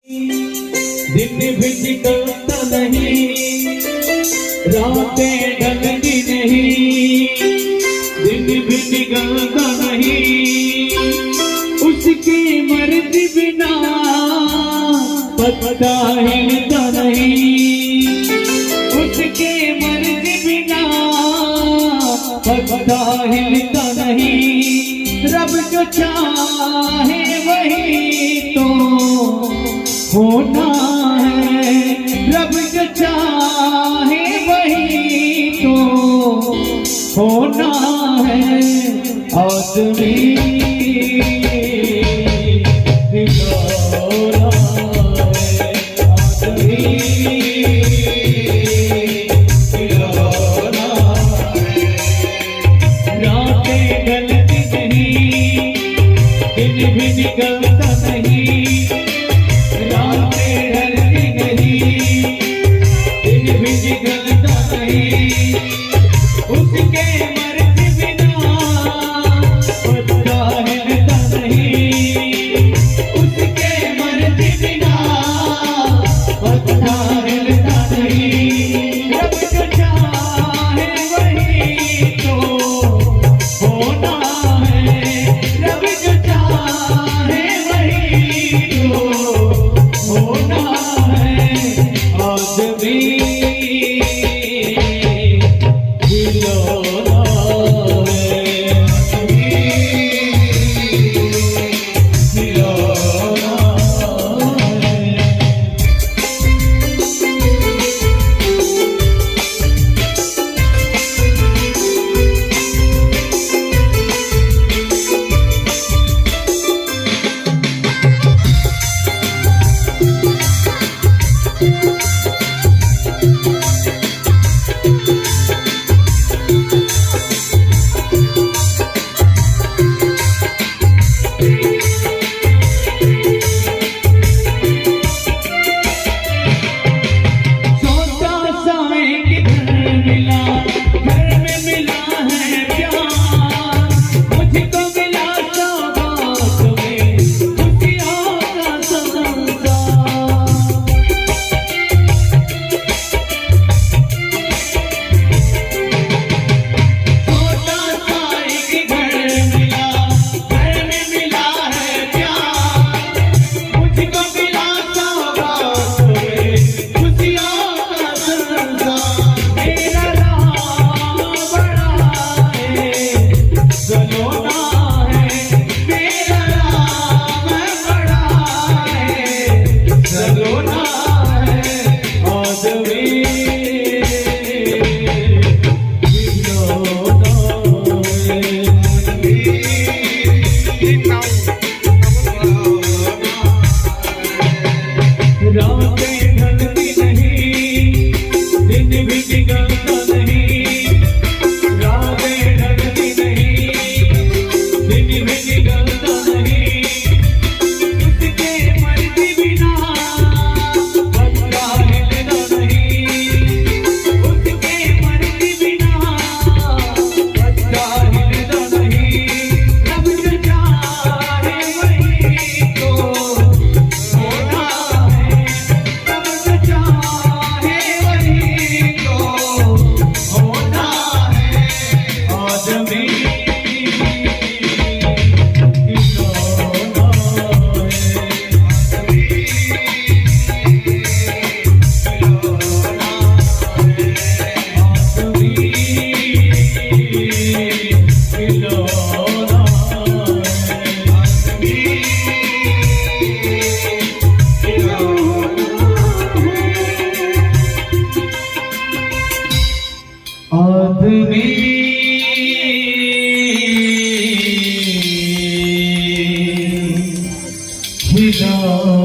दिन भी निकलता नहीं, रातें ढलती नहीं, दिन भी निकलता नहीं, उसकी मर्जी बिना पता हिलता नहीं, उसके मर्जी बिना पता हिलता नहीं। रब जो चाहे वही तो होना है, रब जो चाहे वही तो होना है। आदमी दिलोरा है, आदमी दिलोरा है। रातें ढलती नहीं, दिन भी निकलता नहीं, रातें ढलती नहीं, दिन भी निकलता नहीं, उसके मर्जी बिना पता हिलता नहीं, उसके मर्जी बिना पता हिलता नहीं। रब जो चाहे वही तो होना है, रब जो चाहे वही तो होना है। आदमी दिलोरा है, आदमी दिलोरा है। सोचा साए कि घर मिला, घर में मिला है प्यार, मुझको मिला सौगात में खुशियों का संसार। सोचा साए कि घर मिला, घर में मिला है प्यार, मुझको मिला सौगात में खुशियों का संसार। मेरा राम बड़ा है, सलोना है, मेरा राम बड़ा है, सलोना है। आदमी दिलोरा है, रातें ढलती नहीं, दिन भी निकलता नहीं, रातें ढलती नहीं, दिन भी निकलता नहीं, उसके मर्जी बिना पता हिलता नहीं, उसके मर्जी बिना पता हिलता नहीं। रब जो चाहे वही तो होना है, रब जो चाहे वही तो होना है। आदमी दिलोरा है, आदमी दिलोरा है, आदमी आदमी दिलोरा